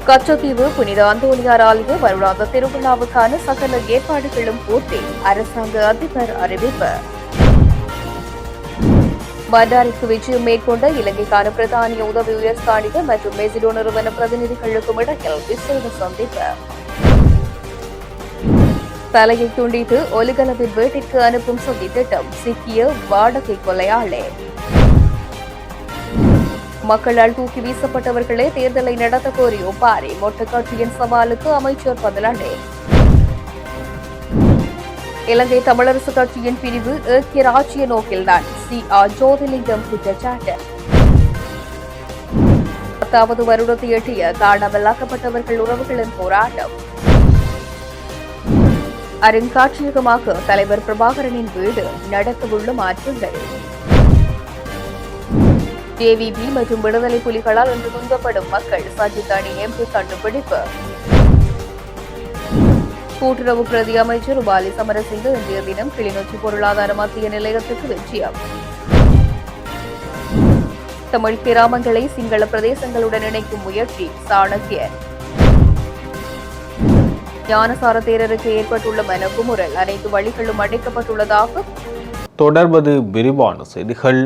கச்சத்தீவு புனித அந்தோணியார் ஆலய வருடாந்த திருவிழாவுக்கான சகல ஏற்பாடுகளும் பூர்த்தி. அரசாங்க அதிபர் அறிவிப்பு. பண்டாரிக்கு விஜயம் மேற்கொண்ட இலங்கைக்கான பிரதானிய உதவி உயர்ஸ்தானிகர் மற்றும் மெசிடோ நிறுவன பிரதிநிதிகளுக்கும் இடையில் விசேட சந்திப்பு. தலையை துண்டித்து ஒலிகளவின் வீட்டிற்கு அனுப்பும் சதி திட்டம். சிக்கிய வாடகை கொலையாளே. மக்களால் தூக்கி வீசப்பட்டவர்களே தேர்தலை நடத்த கோரி ஒப்பாரி. மொட்டு கட்சியின் சவாலுக்கு அமைச்சர் பதிலடி. இலங்கை தமிழரசு கட்சியின் பிரிவு ஏக்கிய ராஜ்ய நோக்கில்தான். ஜோதிலிங்கம் குற்றச்சாட்டு. 10வது வருடத்தை எட்டிய காணாமலாக்கப்பட்டவர்கள் உறவுகளின் போராட்டம். அருங்காட்சியகமாக தலைவர் பிரபாகரனின் வீடு. நடக்கவுள்ள மாற்றங்கள். ஜேவிபி மற்றும் விடுதலை புலிகளால் இன்று துன்பப்படும் மக்கள். சஜித் அணி எம்பி கண்டுபிடிப்பு. கூட்டுறவு பிரதி அமைச்சர் உபாலி சமரசிங்க இன்றைய தினம் கிளிநொச்சி பொருளாதார மத்திய நிலையத்துக்கு விஜயம். தமிழ் கிராமங்களை சிங்கள பிரதேசங்களுடன் இணைக்கும் முயற்சி. சாணக்கியன். ஞானசார தேரருக்கு ஏற்பட்டுள்ள மனக்குமுறல். அனைத்து வழிகளும் அடைக்கப்பட்டுள்ளதாக. தொடர்வது விரிவான செய்திகள்.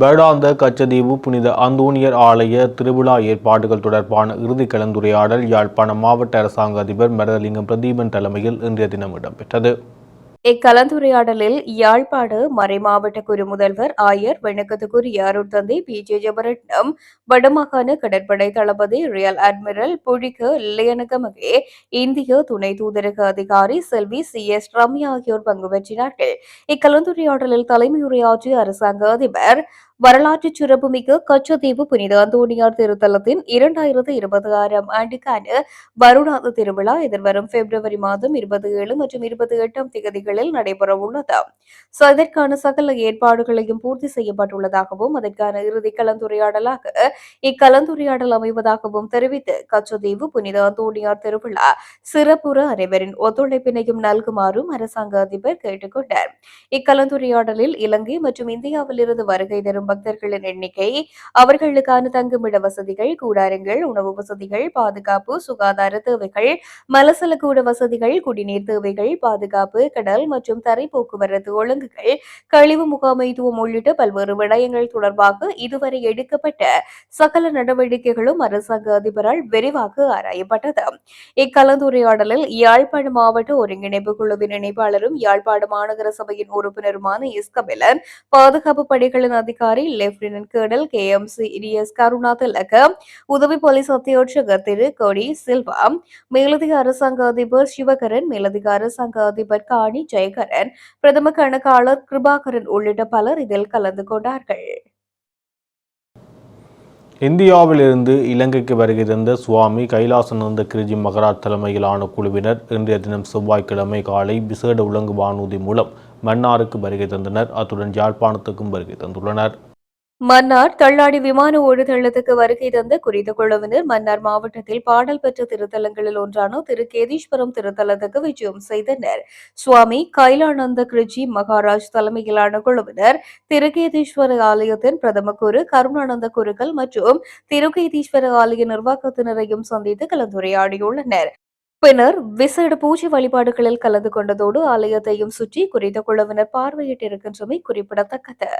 வருடாந்த கச்சதீவு புனித அந்தோணியர் ஆலய திருவிழா ஏற்பாடுகள் தொடர்பான இறுதி கலந்துரையாடல் யாழ்ப்பாணம் மாவட்ட அரசாங்க அதிபர் மரதலிங்கம் பிரதீபன் தலைமையில் இன்றைய தினம் இடம்பெற்றது. இக்கலந்துரையாடலில் யாழ்ப்பாண மறைமாவட்ட குரு முதல்வர் ஆயர் வணக்கத்துக்குரிய அருட்தந்தை பி ஜே ஜபரட்னம், வடமாகாண கடற்படை தளபதி ரியல் அட்மிரல் புழிக லியனகமகே, இந்திய துணை தூதரக அதிகாரி செல்வி சி எஸ் ரம்யா ஆகியோர் பங்கு பெற்றினார்கள். இக்கலந்துரையாடலில் தலைமையுரையாற்றிய அரசாங்க அதிபர் வரலாற்று சிறப்புமிக்க கச்சத்தீவு புனித அந்தோணியார் திருத்தலத்தின் 2026ஆம் ஆண்டுக்கான வருடாந்த திருவிழா எதிர்வரும் பிப்ரவரி மாதம் 27 மற்றும் 28ஆம் தேதிகளில் நடைபெறவுள்ளது. இதற்கான சகல ஏற்பாடுகளையும் பூர்த்தி செய்யப்பட்டுள்ளதாகவும் அதற்கான இறுதி கலந்துரையாடலாக இக்கலந்துரையாடல் அமைவதாகவும் தெரிவித்து கச்சத்தீவு புனித அந்தோணியார் திருவிழா சிறப்புற அனைவரின் ஒத்துழைப்பினையும் நல்குமாறும் அரசாங்க அதிபர் கேட்டுக் கொண்டார். இக்கலந்துரையாடலில் இலங்கை மற்றும் இந்தியாவிலிருந்து வருகை தரும் பக்தர்களின் எண்ணிக்கை, அவர்களுக்கான தங்குமிட வசதிகள், கூடாரங்கள், உணவு வசதிகள், பாதுகாப்பு, சுகாதார தேவைகள், மலசல கூட வசதிகள், குடிநீர் தேவைகள், பாதுகாப்பு, கடல் மற்றும் தரை போக்குவரத்து ஒழுங்குகள், கழிவு முகாமைத்துவம் உள்ளிட்ட பல்வேறு விடயங்கள் தொடர்பாக இதுவரை எடுக்கப்பட்ட சகல நடவடிக்கைகளும் அரசாங்க அதிபரால் விரிவாக ஆராயப்பட்டது. இக்கலந்துரையாடலில் யாழ்ப்பாண மாவட்ட ஒருங்கிணைப்பு குழுவின் இணைப்பாளரும் யாழ்ப்பாண மாநகர சபையின் உறுப்பினருமான இஸ்கபிலன், பாதுகாப்பு படைகளின் அதிகாரி லெப்டினன்ட் கர்னல் KM கருணா திலக, உதவி போலீஸ் அத்தியட்சகர் திரு கொடி சில்வா, மேலதிக அரசாங்க அதிபர் சிவகரன், மேலதிக அரசாங்க அதிபர் காணி ஜெயகரன், பிரதம கணக்காளர் கிருபாகரன் உள்ளிட்ட பலர் இதில் கலந்து கொண்டார்கள். இந்தியாவிலிருந்து இலங்கைக்கு வருகை தந்த சுவாமி கைலாசநந்த கிரிஜி மகராஜ் தலைமையிலான குழுவினர் இன்றைய தினம் செவ்வாய்க்கிழமை காலை விசேட உலங்கு வானூர்தி மூலம் மன்னாருக்கு வருகை தந்தனர். அத்துடன் யாழ்ப்பாணத்துக்கும் வருகை தந்துள்ளனர். மன்னார் தள்ளாடி விமான ஓடுதளத்துக்கு வருகை தந்த குறித்த குழுவினர் மன்னார் மாவட்டத்தில் பாடல் பெற்ற திருத்தலங்களில் ஒன்றான திருக்கேதீஸ்வரம் திருத்தலத்துக்கு விஜயம் செய்தனர். சுவாமி கைலானந்த கிருஜி மகாராஜ் தலைமையிலான குழுவினர் திருக்கேதீஸ்வர ஆலயத்தின் பிரதம குரு கருணானந்த குருக்கள் மற்றும் திருக்கேதீஸ்வர ஆலய நிர்வாகத்தினரையும் சந்தித்து கலந்துரையாடியுள்ளனர். பின்னர் விசேட பூஜை வழிபாடுகளில் கலந்து கொண்டதோடு ஆலயத்தையும் சுற்றி குறித்த குழுவினர் பார்வையிட்டிருக்கின்றமை குறிப்பிடத்தக்கது.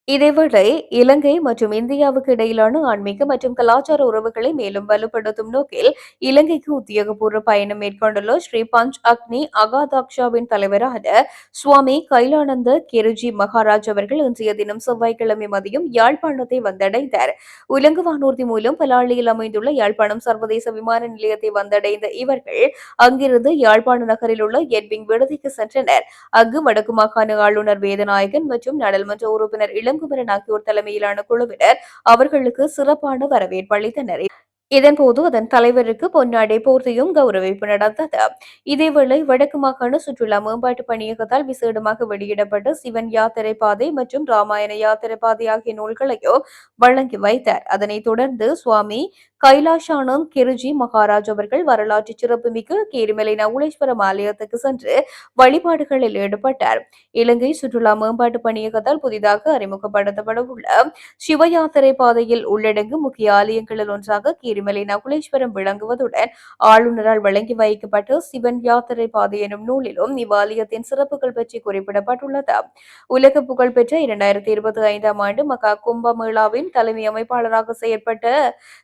இதேவேளை இலங்கை மற்றும் இந்தியாவுக்கு இடையிலான ஆன்மீக மற்றும் கலாச்சார உறவுகளை மேலும் வலுப்படுத்தும் நோக்கில் இலங்கைக்கு உத்தியோகபூர்வ பயணம் மேற்கொண்டுள்ள ஸ்ரீ பஞ்ச் அக்னி அகாதாக்ஷாவின் தலைவரான சுவாமி கைலானந்த கிருஜி மகாராஜ் அவர்கள் இன்றைய தினம் செவ்வாய்க்கிழமை மதியம் யாழ்ப்பாணத்தை வந்தடைந்தார். உலங்கு வானூர்தி மூலம் பலாளியில் அமைந்துள்ள யாழ்ப்பாணம் சர்வதேச விமான நிலையத்தை வந்தடைந்த இவர்கள் அங்கிருந்து யாழ்ப்பாண நகரில் உள்ள எட்விங் விடுதிக்கு சென்றனர். அங்கு வடக்கு மாகாண ஆளுநர் வேதநாயகன் மற்றும் நாடாளுமன்ற உறுப்பினர் இளங்குமரன் ஆகியோர் தலைமையிலான குழுவினர் அவர்களுக்கு சிறப்பான வரவேற்பு அளித்தனர். இதன்போது அதன் தலைவருக்கு பொன்னாடை போர்த்தியும் கௌரவிப்பு நடந்தது. இதேவேளை வடக்கு மாகாண சுற்றுலா மேம்பாட்டு பணியகத்தால் விசேடமாக வெளியிடப்பட்ட சிவன் யாத்திரை பாதை மற்றும் ராமாயண யாத்திரை பாதை ஆகிய நூல்களையோ வழங்கி வைத்தார். அதனைத் தொடர்ந்து சுவாமி கைலாஷ் ஆனந்த் கிருஜி மகாராஜ் அவர்கள் வரலாற்று சிறப்புமிக்க கீரிமலை நகுலேஸ்வரம் ஆலயத்துக்கு சென்று வழிபாடுகளில் ஈடுபட்டார். இலங்கை சுற்றுலா மேம்பாட்டு பணியகத்தால் புதிதாக அறிமுகப்படுத்தப்படவுள்ள சிவ யாத்திரை பாதையில் உள்ளடங்கும் முக்கிய ஆலயங்களில் ஒன்றாக கீரிமலை நகுலேஸ்வரம் விளங்குவதுடன் ஆளுநரால் வழங்கி வைக்கப்பட்ட சிவன் யாத்திரை பாதை எனும் நூலிலும் இவ்வாலயத்தின் சிறப்புகள் பற்றி குறிப்பிடப்பட்டுள்ளது. உலக புகழ்பெற்ற 2025ஆம் ஆண்டு மகா கும்பமேளாவின் தலைமை அமைப்பாளராக செயற்பட்ட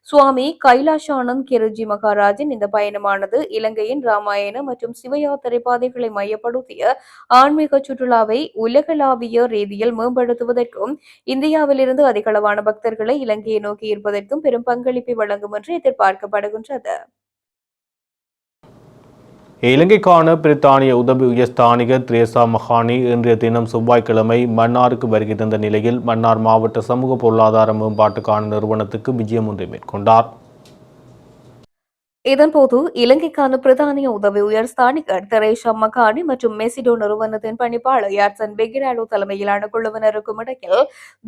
சுவாமி கைலாஷ் ஆனந்த் கிருஜி மகாராஜின் இந்த பயணமானது இலங்கையின் ராமாயண மற்றும் சிவ யாத்திரை பாதைகளை மையப்படுத்திய ஆன்மீக சுற்றுலாவை உலகளாவிய ரீதியில் மேம்படுத்துவதற்கும் இந்தியாவிலிருந்து அதிகளவான பக்தர்களை இலங்கையை நோக்கி ஈர்ப்பதற்கும் பெரும் பங்களிப்பை வழங்கும் என்று எதிர்பார்க்கப்படுகின்றது. இலங்கைக்கான பிரித்தானிய உதவி உயர்ஸ்தானிகர் திரேசா மஹானி இன்றைய தினம் செவ்வாய்க்கிழமை மன்னாருக்கு வருகை தந்த நிலையில் மன்னார் மாவட்ட சமூக பொருளாதார மேம்பாட்டுக்கான நிறுவனத்துக்கு விஜயம் ஒன்றை மேற்கொண்டார். இதன்போது இலங்கைக்கான பிரதானிய உதவி உயர் ஸ்தானிகர் தெரேசா மகானி மற்றும் மெசிடோ நிறுவனத்தின் பணிப்பாளர் யாட்சன் பெகிராடோ தலைமையிலான குழுவினருக்கும் இடையில்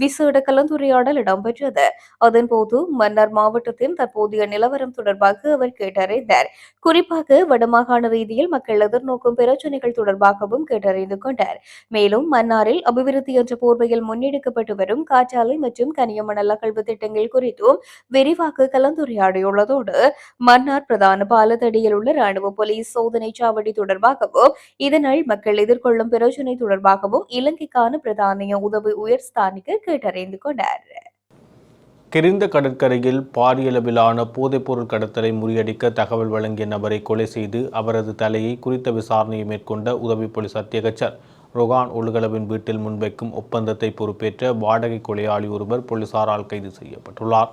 விசேட கலந்துரையாடல் இடம்பெற்றது. அதன்போது மன்னார் மாவட்டத்தின் தற்போதைய நிலவரம் தொடர்பாக அவர் கேட்டறிந்தார். குறிப்பாக வடமாகாண ரீதியில் மக்கள் எதிர்நோக்கும் பிரச்சினைகள் தொடர்பாகவும் கேட்டறிந்து கொண்டார். மேலும் மன்னாரில் அபிவிருத்தி என்ற போர்வையில் முன்னெடுக்கப்பட்டு வரும் காற்றாலை மற்றும் கனியமணல் அகழ்வு திட்டங்கள் குறித்தும் விரிவாக கலந்துரையாடியுள்ளதோடு மன்னார் பிரதான பாலத்தடியில் உள்ள ராணுவ போலீஸ் சோதனை சாவடி தொடர்பாகவும் இதனால் மக்கள் எதிர்கொள்ளும் பிரச்சினை தொடர்பாகவும் இலங்கைக்கான பிரதானிய உதவி உயர் ஸ்தானிகர் கேட்டறிந்து கொண்டார். கிரிந்த கடற்கரையில் பாரியளவிலான போதைப்பொருள் கடத்தலை முறியடிக்க தகவல் வழங்கிய நபரை கொலை செய்து அவரது தலையை குறித்த விசாரணையை மேற்கொண்ட உதவி போலீஸ் அத்தியகச்சர் ரொகான் ஒழுகலவின் வீட்டில் முன்வைக்கும் ஒப்பந்தத்தை பொறுப்பேற்ற வாடகை கொலையாளி ஒருவர் போலீசாரால் கைது செய்யப்பட்டுள்ளார்.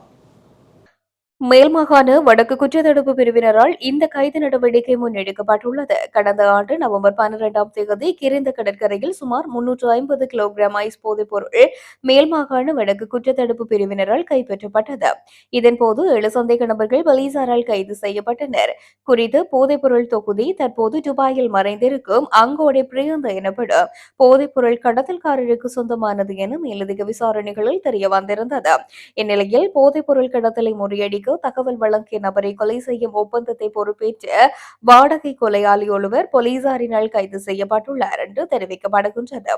மேல்மாகாண வடக்கு குற்றத்தடுப்பு பிரிவினரால் இந்த கைது நடவடிக்கை முன்னெடுக்கப்பட்டுள்ளது. கடந்த ஆண்டு நவம்பர் 12ஆம் தேதி கிரிந்த கடற்கரையில் சுமார் 350 கிலோகிராம் ஐஸ் போதைப் பொருள் மேல்மாகாண வடக்கு குற்றத்தடுப்பு பிரிவினரால் கைப்பற்றப்பட்டது. இதன்போது 7 சந்தேக நபர்கள் போலீசாரால் கைது செய்யப்பட்டனர். குறித்த போதைப் பொருள் தொகுதி தற்போது துபாயில் மறைந்திருக்கும் அங்கோடே பிரியந்த எனப்படும் போதைப் பொருள் கடத்தல்காரருக்கு சொந்தமானது என மேலதிக விசாரணைகளில் தெரிய வந்திருந்தது. இந்நிலையில் போதைப் பொருள் கடத்தலை முறியடிக்க தகவல் வழங்கிய நபரை கொலை செய்யும் ஒப்பந்தத்தை பொறுப்பேற்ற வாடகை கொலையாளி ஒருவர் போலீசாரினால் கைது செய்யப்பட்டுள்ளார் என்று தெரிவிக்கப்படுகின்றது.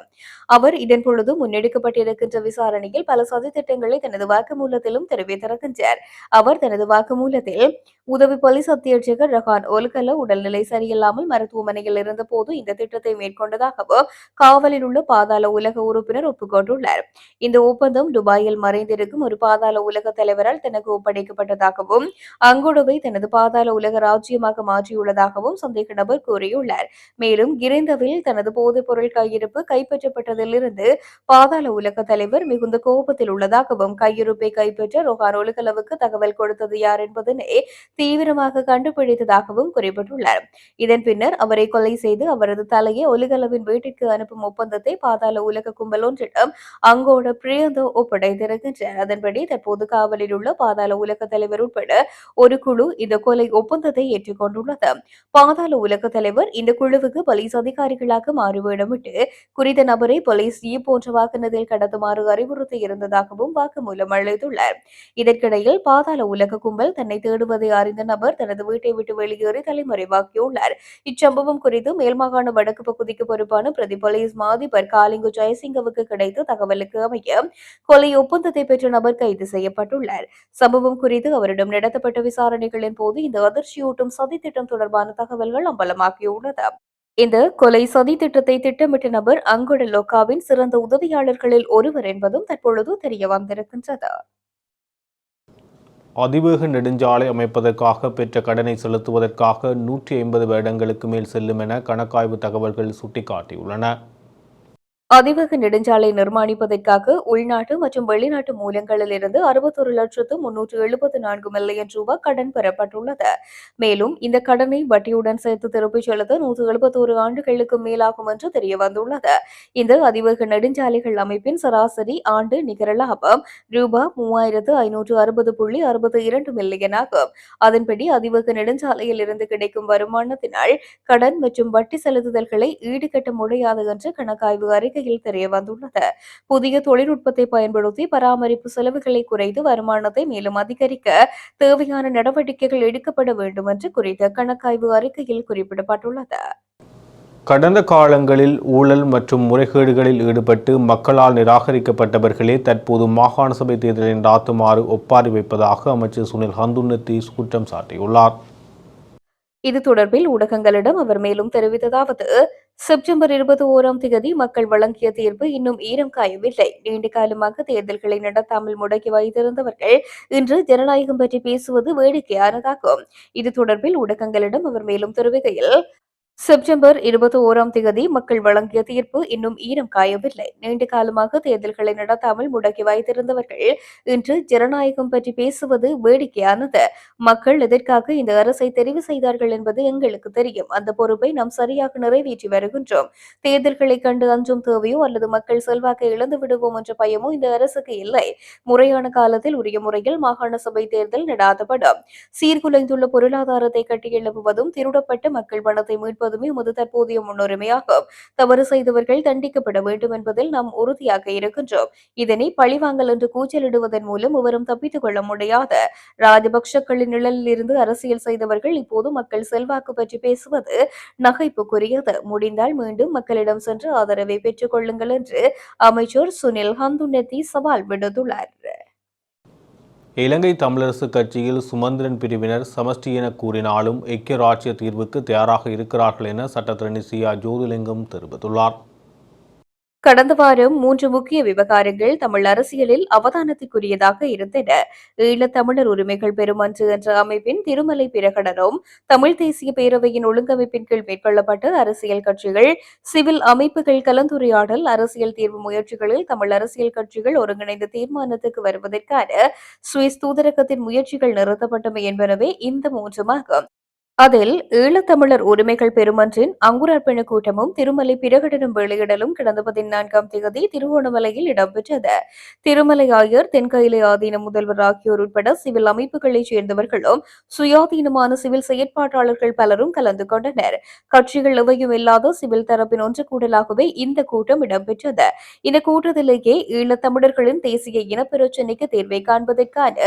அவர் இதன்பொழுது முன்னெடுக்கப்பட்டிருக்கின்ற விசாரணையில் பல சதித்திட்டங்களை தனது வாக்குமூலத்திலும் தெரிவித்திருக்கின்றார். அவர் தனது வாக்குமூலத்தில் உதவி போலீஸ் அத்தியட்சகர் ரஹான் ஒல்கல உடல்நிலை சரியில்லாமல் மருத்துவமனையில் இருந்தபோது இந்த திட்டத்தை மேற்கொண்டதாகவும் காவலில் உள்ள பாதாள உலக உறுப்பினர் ஒப்புக்கொண்டுள்ளார். இந்த ஒப்பந்தம் துபாயில் மறைந்திருக்கும் ஒரு பாதாள உலக தலைவரால் தனக்கு ஒப்படைக்கப்பட்டதாகவும் அங்கோடுவை தனது பாதாள உலக ராஜ்யமாக மாற்றியுள்ளதாகவும் சந்தேக நபர் கூறியுள்ளார். மேலும் கிரிந்தவில் தனது போதைப் பொருள் கையிருப்பு கைப்பற்றப்பட்டதிலிருந்து பாதாள உலக தலைவர் மிகுந்த கோபத்தில் உள்ளதாகவும் கையிருப்பை கைப்பற்ற ரொஹான் ஒலுகலவுக்கு தகவல் கொடுத்தது யார் என்பதனை தீவிரமாக கண்டுபிடித்ததாகவும் குறிப்பிட்டுள்ளார். இதன் பின்னர் அவரை கொலை செய்து அவரது தலையை ஒலுகலவின் வீட்டிற்கு அனுப்பும் ஒப்பந்தத்தை பாதாள உலக கும்பல் ஒன்றிடம் அங்கோட பிரியந்தோ ஒப்படைத்திருக்கின்றார். அதன்படி தற்போது காவலில் உள்ள பாதாள உலக தலைவர் உட்பட ஒரு குழு இந்த கொலை ஒப்பந்தத்தை ஏற்றுக்கொண்டுள்ளது. பாதாள உலக தலைவர் இந்த குழுவுக்கு போலீஸ் அதிகாரிகளாக மாறுவேடமிட்டு குறித்த நபரை போலீஸ் ஜீப் போன்ற வாகனத்தில் கடத்துமாறு அறிவுறுத்தி இருந்ததாகவும் வாக்குமூலம் அளித்துள்ளார். இதற்கிடையில் பாதாள உலக கும்பல் தன்னை தேடுவதை அறிந்த நபர் தனது வீட்டை விட்டு வெளியேறி தலைமறைவாக்கியுள்ளார். இச்சம்பவம் குறித்து மேல்மாகாண வடக்கு பகுதிக்கு பொறுப்பான பிரதி போலீஸ் மாதிபர் காலிங்கு ஜெயசிங்கவுக்கு கிடைத்த தகவலுக்கு அமைய கொலை ஒப்பந்தத்தை பெற்ற நபர் கைது செய்யப்பட்டுள்ளார். சம்பவம் குறித்து அவரிடம் நடத்தப்பட்ட விசாரணைகளின் போது இந்த அதிர்ச்சியூட்டும் சதித்திட்டம் தொடர்பான தகவல்கள் அம்பலமாகியுள்ளது. இந்த கொலை சதி திட்டத்தை திட்டமிட்ட நபர் அங்குட லோகாவின் சிறந்த உதவியாளர்களில் ஒருவர் என்பதும் தற்பொழுது தெரிய வந்திருக்கின்றது. அதிவேக நெடுஞ்சாலை அமைப்பதற்காக பெற்ற கடனை செலுத்துவதற்காக 150 வருடங்களுக்கு மேல் செல்லும் என கணக்காய்வு தகவல்கள் சுட்டிக்காட்டியுள்ளன. அதிவேக நெடுஞ்சாலை நிர்மாணிப்பதற்காக உள்நாட்டு மற்றும் வெளிநாட்டு மூலங்களில் இருந்து 61,374 மில்லியன் ரூபாய் கடன் பெறப்பட்டுள்ளது. மேலும் இந்த கடனை வட்டியுடன் சேர்த்து திருப்பிச் செலுத்த 171 ஆண்டுகளுக்கு மேலாகும் என்று தெரியவந்துள்ளது. இந்த அதிவேக நெடுஞ்சாலைகள் அமைப்பின் சராசரி ஆண்டு நிகர லாபம் ரூபாய் 3,560.62 மில்லியன் ஆகும். அதன்படி அதிவேக நெடுஞ்சாலையில் இருந்து கிடைக்கும் வருமானத்தினால் கடன் மற்றும் வட்டி செலுத்துதல்களை ஈடுகட்ட முடியாது என்று கணக்காய்வு அறிக்கை அறிக்கையில் தெரியவந்துள்ளது. புதிய தொழில்நுட்பத்தை பயன்படுத்தி பராமரிப்பு செலவுகளை குறைத்து வருமானத்தை மேலும் அதிகரிக்க தேவையான நடவடிக்கைகள் எடுக்கப்பட வேண்டும் என்று குறித்த கணக்காய்வு அறிக்கையில் குறிப்பிடப்பட்டுள்ளது. கடந்த காலங்களில் ஊழல் மற்றும் முறைகேடுகளில் ஈடுபட்டு மக்களால் நிராகரிக்கப்பட்டவர்களே தற்போது மாகாண சபை தேர்தலில் நடாத்துமாறு ஒப்பாரி வைப்பதாக அமைச்சர் சுனில் ஹந்துன்னத்தி குற்றம் சாட்டியுள்ளார். இது தொடர்பில் ஊடகங்களிடம் அவர் மேலும் தெரிவித்ததாவது, செப்டம்பர் 21 மக்கள் வழங்கிய தீர்ப்பு இன்னும் ஈரம் காயவில்லை. நீண்ட காலமாக தேர்தல்களை நடத்தாமல் முடக்கி வைத்திருந்தவர்கள் இன்று ஜனநாயகம் பற்றி பேசுவது வேடிக்கையானதாகும். இது தொடர்பில் ஊடகங்களிடம் அவர் மேலும் தெரிவிக்கையில், செப்டம்பர் 21 மக்கள் வழங்கிய தீர்ப்பு இன்னும் ஈரம் காயவில்லை. நீண்ட காலமாக தேர்தல்களை நடத்தாமல் முடக்கி வைத்திருந்தவர்கள் இன்று ஜனநாயகம் பற்றி பேசுவது வேடிக்கையானது. மக்கள் எதற்காக இந்த அரசை தெரிவு செய்தார்கள் என்பது எங்களுக்கு தெரியும். அந்த பொறுப்பை நாம் சரியாக நிறைவேற்றி வருகின்றோம். தேர்தல்களை கண்டு அஞ்சும் தேவையோ அல்லது மக்கள் செல்வாக்கை இழந்து விடுவோம் என்ற பயமோ இந்த அரசுக்கு இல்லை. முறையான காலத்தில் உரிய முறையில் மாகாண சபை தேர்தல் நடாத்தப்படும். சீர்குலைந்துள்ள பொருளாதாரத்தை கட்டியெழுப்புவதும் திருடப்பட்ட மக்கள் பணத்தை மீட்பதுமே உமது தற்போதைய முன்னுரிமையாகும். தவறு செய்தவர்கள் தண்டிக்கப்பட வேண்டும் என்பதில் நாம் உறுதியாக இருக்கின்றோம். இதனை பழிவாங்கல் என்று கூச்சலிடுவதன் மூலம் எவரும் தப்பித்துக் கொள்ள முடியாது. ராஜபக்ஷக்களின் நிழலில் இருந்து அரசியல் செய்தவர்கள் இப்போது மக்கள் செல்வாக்கு பற்றி பேசுவது நகைப்புக்குரியது. முடிந்தால் மீண்டும் மக்களிடம் சென்று ஆதரவை பெற்றுக் கொள்ளுங்கள் என்று அமைச்சர் சுனில் ஹந்துன்னத்தி சவால் விடுத்துள்ளார். இலங்கை தமிழரசு கட்சியில் சுமந்திரன் பிரிவினர் சமஷ்டி என கூறினாலும் ஐக்கிய ராஜ்ய தீர்வுக்கு தயாராக இருக்கிறார்கள் என சட்டத்தரணி சி.ஆ. ஜோதிலிங்கம் தெரிவித்துள்ளார். கடந்த வாரம் 3 முக்கிய விவகாரங்கள் தமிழ் அரசியலில் அவதானத்துக்குரியதாக இருந்தன. ஈழத்தமிழர் உரிமைகள் பெருமன்று என்ற அமைப்பின் திருமலை பிரகடனம், தமிழ் தேசிய பேரவையின் ஒழுங்கமைப்பின் கீழ் மேற்கொள்ளப்பட்ட அரசியல் கட்சிகள், சிவில் அமைப்புகள் கலந்துரையாடல், அரசியல் தீர்வு முயற்சிகளில் தமிழ் அரசியல் கட்சிகள் ஒருங்கிணைந்த தீர்மானத்துக்கு வருவதற்கான சுவிஸ் தூதரகத்தின் முயற்சிகள் நிறுத்தப்பட்டமை என்பனவே இந்த 3 அதில் ஈழத்தமிழர் உரிமைகள் பெருமன்றின் அங்குரார்ப்பண கூட்டமும் திருமலை பிரகடனம் வெளியிடலும் கடந்த 14 திருகோணமலையில் இடம்பெற்றது. திருமலை ஆயர், தென்கயிலை ஆதீன முதல்வர் ஆகியோர் உட்பட சிவில் அமைப்புகளைச் சேர்ந்தவர்களும் சுயாதீனமான சிவில் செயற்பாட்டாளர்கள் பலரும் கலந்து கொண்டனர். கட்சிகள் எவையும் இல்லாத சிவில் தரப்பின் ஒன்று கூடலாகவே இந்த கூட்டம் இடம்பெற்றது. இந்த கூட்டத்திலேயே ஈழத்தமிழர்களின் தேசிய இனப்பிரச்சினைக்கு தீர்வை காண்பதற்கான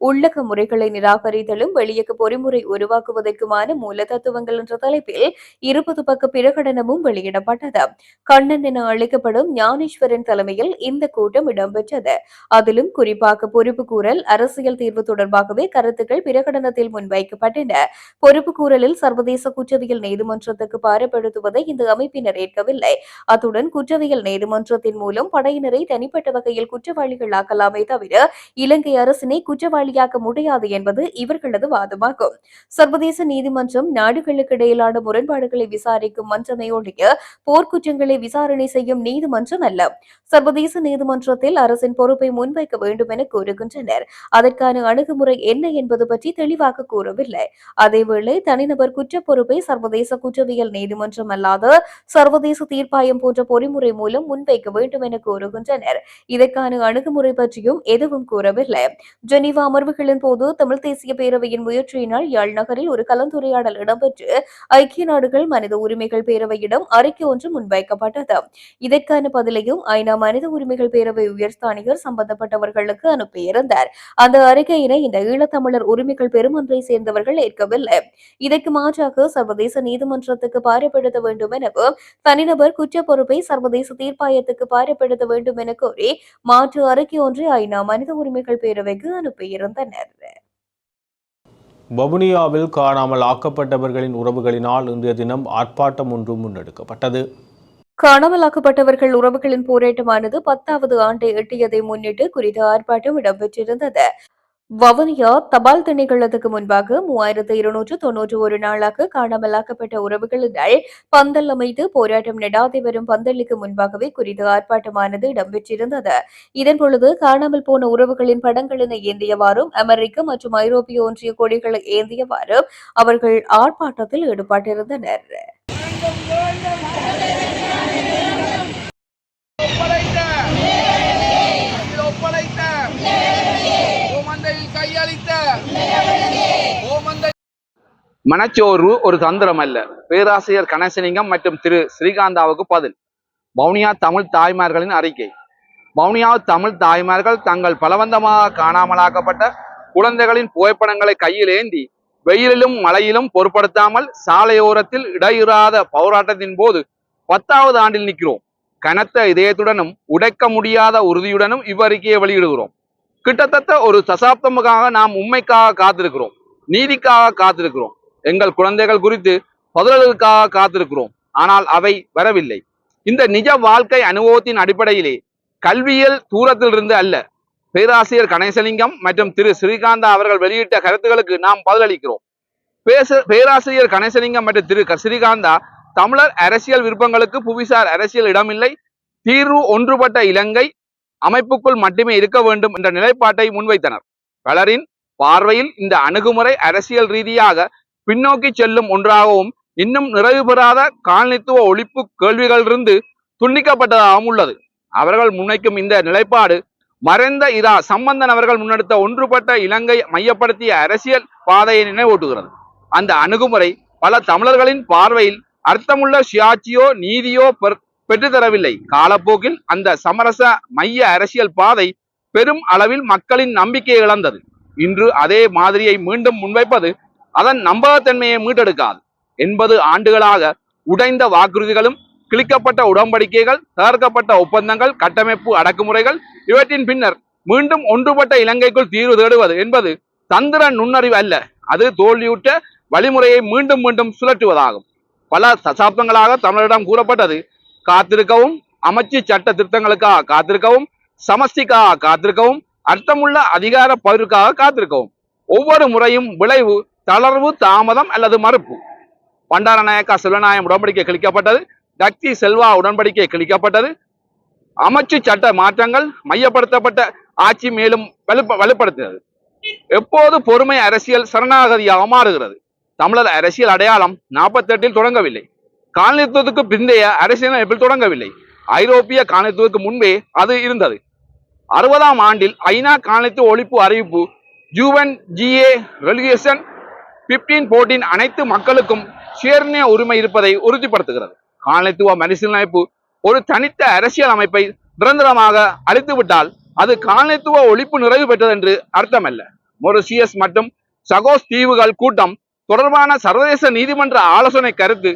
உள்ளக முறைகளை நிராகரித்தலும் வெளியக பொறிமுறை உருவாக்குவதற்குமான மூல தத்துவங்கள் என்ற தலைப்பில் 20 பக்க பிரகடனமும் வெளியிடப்பட்டது. கண்ணன் என அழைக்கப்படும் ஞானேஸ்வரன் தலைமையில் இந்த கூட்டம் இடம்பெற்றது. அதிலும் குறிப்பாக பொறுப்புக்கூறல், அரசியல் தீர்வு தொடர்பாகவே கருத்துக்கள் பிரகடனத்தில் முன்வைக்கப்பட்டன. பொறுப்புக்கூறலில் சர்வதேச குற்றவியல் நீதிமன்றத்துக்கு பாரப்படுத்துவதை இந்த அமைப்பினர் ஏற்கவில்லை. அத்துடன் குற்றவியல் நீதிமன்றத்தின் மூலம் படையினரை தனிப்பட்ட வகையில் குற்றவாளிகளாக்கலாமே தவிர இலங்கை அரசினை குற்றவாளியாக்க முடியாது என்பது இவர்களது வாதமாகும். சர்வதேச நீதிமன்றம் நாடுகளுக்கு இடையிலான முரண்பாடுகளை விசாரிக்கும் மன்றமே ஒழிய போர்க்குற்றங்களை விசாரணை செய்யும் நீதிமன்றம் அல்ல. சர்வதேச நீதிமன்றத்தில் அரசின் பொறுப்பை முன்வைக்க வேண்டும் என கூறுகின்றனர். அதற்கான அணுகுமுறை என்ன என்பது பற்றி தெளிவாக கூறவில்லை. அதேவேளை தனிநபர் குற்ற பொறுப்பை சர்வதேச குற்றவியல் நீதிமன்றம் அல்லாத சர்வதேச தீர்ப்பாயம் போன்ற பொறிமுறை மூலம் முன்வைக்க வேண்டும் என கூறுகின்றனர். இதற்கான அணுகுமுறை பற்றியும் எதுவும் கூறவில்லை. ஜெனீவா அமர்வுகளின் போது தமிழ் தேசிய பேரவையின் முயற்சியினால் யாழ் நகரில் ஒரு கலந்துரையாடல் இடம்பெற்று ஐக்கிய நாடுகள் மனித உரிமைகள் பேரவையிடம் அறிக்கை ஒன்று முன்வைக்கப்பட்டது. இதற்கான பதிலையும் ஐநா மனித உரிமைகள் பேரவை உயர்ஸ்தானிகர் சம்பந்தப்பட்டவர்களுக்கு அனுப்பியிருந்தார். அந்த அறிக்கையினை இந்த ஈழத்தமிழர் உரிமைகள் பெருமன்றை சேர்ந்தவர்கள் ஏற்கவில்லை. இதற்கு மாற்றாக சர்வதேச நீதிமன்றத்துக்கு பாரப்படுத்த வேண்டும் எனவும் தனிநபர் குற்ற பொறுப்பை சர்வதேச தீர்ப்பாயத்துக்கு பாரப்படுத்த வேண்டும் என கோரி மாற்று அறிக்கை ஒன்றை ஐநா மனித உரிமைகள் பேரவைக்கு அனுப்பியிருந்தனர். வவுனியாவில் காணாமல் ஆக்கப்பட்டவர்களின் உறவுகளினால் இன்றைய தினம் ஆர்ப்பாட்டம் ஒன்று முன்னெடுக்கப்பட்டது. காணாமலாக்கப்பட்டவர்கள் உறவுகளின் போராட்டமானது 10வது ஆண்டை எட்டியதை முன்னிட்டு குறித்த ஆர்ப்பாட்டம் இடம்பெற்றிருந்தது. வவுனியா தபால் திணைக்களத்துக்கு முன்பாக 3291 நாளாக காணாமலாக்கப்பட்ட உறவுகளினால் பந்தல் அமைத்து போராட்டம் நடாத்தி வரும் பந்தலுக்கு முன்பாகவே குறித்த ஆர்ப்பாட்டமானது இடம்பெற்றிருந்தது. இதன்பொழுது காணாமல் போன உறவுகளின் படங்களினை ஏந்தியவாறும் அமெரிக்க மற்றும் ஐரோப்பிய ஒன்றிய கொடிகளை ஏந்தியவாறும் அவர்கள் ஆர்ப்பாட்டத்தில் ஈடுபட்டிருந்தனர். மனச்சோர்வு ஒரு தந்திரம் அல்ல. பேராசிரியர் கணேசலிங்கம் மற்றும் திரு ஸ்ரீகாந்தாவுக்கு பதில். வவுனியா தமிழ் தாய்மார்களின் அறிக்கை. வவுனியா தமிழ் தாய்மார்கள் தங்கள் பலவந்தமாக காணாமலாக்கப்பட்ட குழந்தைகளின் புகைப்படங்களை கையில் ஏந்தி வெயிலிலும் மழையிலும் பொருட்படுத்தாமல் சாலையோரத்தில் இடையிறாத போராட்டத்தின் போது 10வது ஆண்டில் நிற்கிறோம். கனத்த இதயத்துடனும் உடைக்க முடியாத உறுதியுடனும் இவ்வறிக்கையை வெளியிடுகிறோம். கிட்டத்தட்ட ஒரு தசாப்தமுக்காக நாம் உண்மைக்காக காத்திருக்கிறோம், நீதிக்காக காத்திருக்கிறோம், எங்கள் குழந்தைகள் குறித்து பதில்களுக்காக காத்திருக்கிறோம். ஆனால் அவை வரவில்லை. இந்த நிஜ வாழ்க்கை அனுபவத்தின் அடிப்படையிலே கல்வியல் தூரத்திலிருந்து அல்ல, பேராசிரியர் கணேசலிங்கம் மற்றும் திரு ஸ்ரீகாந்தா அவர்கள் வெளியிட்ட கருத்துக்களுக்கு நாம் பதிலளிக்கிறோம். பேராசிரியர் கணேசலிங்கம் மற்றும் திரு ஸ்ரீகாந்தா தமிழர் அரசியல் விருப்பங்களுக்கு புவிசார் அரசியல் இடமில்லை, தீர்வு ஒன்றுபட்ட இலங்கை அமைப்புக்குள் மட்டுமே இருக்க வேண்டும் என்ற நிலைப்பாட்டை முன்வைத்தனர். பலரின் பார்வையில் இந்த அணுகுமுறை அரசியல் ரீதியாக பின்னோக்கி செல்லும் ஒன்றாகவும் இன்னும் நிறைவு பெறாத காலனித்துவ ஒழிப்பு கேள்விகளிலிருந்து துண்டிக்கப்பட்டதாகவும் உள்ளது. அவர்கள் முன்வைக்கும் இந்த நிலைப்பாடு மறைந்த இரா சம்பந்தன் அவர்கள் முன்னெடுத்த ஒன்றுபட்ட இலங்கை மையப்படுத்திய அரசியல் பாதையை நினைவூட்டுகிறது. அந்த அணுகுமுறை பல தமிழர்களின் பார்வையில் அர்த்தமுள்ள சுயாட்சியோ நீதியோ பெற்றுத்தரவில்லை. காலப்போக்கில் அந்த சமரச மைய அரசியல் பாதை பெரும் அளவில் மக்களின் நம்பிக்கையை இழந்தது. இன்று அதே மாதிரியை மீண்டும் முன்வைப்பது அதன் நம்பகத்தன்மையை மீட்டெடுக்காது. 80 ஆண்டுகளாக உடைந்த வாக்குறுதிகளும் கிழிக்கப்பட்ட உடன்படிக்கைகள், தகர்க்கப்பட்ட ஒப்பந்தங்கள், கட்டமைப்பு அடக்குமுறைகள் இவற்றின் பின்னர் மீண்டும் ஒன்றுபட்ட இலங்கைக்குள் தீர்வு தேடுவது என்பது தந்திர நுண்ணறிவு அல்ல, அது தோல்வியுற்ற வழிமுறையை மீண்டும் மீண்டும் சுழற்றுவதாகும். பல தசாப்தங்களாக தமிழரிடம் கூறப்பட்டது காத்திருக்கவும், அமைச்சு சட்ட திருத்தங்களுக்காக காத்திருக்கவும், சமஷ்டிக்காக காத்திருக்கவும், அர்த்தமுள்ள அதிகார பகிர்வுக்காக காத்திருக்கவும். ஒவ்வொரு முறையும் விளைவு தளர்வு, தாமதம் அல்லது மறுப்பு. பண்டாரநாயக்கா செல்வநாயகம் உடன்படிக்கை கிழிக்கப்பட்டது, டக்தி செல்வா உடன்படிக்கை கிழிக்கப்பட்டது, அமைச்சு சட்ட மாற்றங்கள், மையப்படுத்தப்பட்ட ஆட்சி மேலும் வலுப்படுத்தினது. எப்போது பொறுமை அரசியல் சரணாகதியாக மாறுகிறது? தமிழர் அரசியல் அடையாளம் 48 தொடங்கவில்லை, காலனித்துவத்துக்கு பிந்தைய அரசியலமைப்பில் தொடங்கவில்லை, ஐரோப்பிய காலனித்துவத்துக்கு முன்பே அது இருந்தது. 60ஆம் ஆண்டில் ஐநா காலனித்துவ ஒழிப்பு அறிவிப்பு UNGA ரெகுலேஷன் 1514 அனைத்து மக்களுக்கும் சுயநிர்ணய உரிமை இருப்பதை உறுதிப்படுத்துகிறது. காலனித்துவ மறுசீரமைப்பு ஒரு தனித்த அரசியல் அமைப்பை நிரந்தரமாக அழித்துவிட்டால் அது காலனித்துவ ஒழிப்பு நிறைவு பெற்றது என்று அர்த்தமல்ல. மொரிஷியஸ் மற்றும் சகோஸ் தீவுகள் கூட்டம் தொடர்பான சர்வதேச நீதிமன்ற ஆலோசனை கருத்து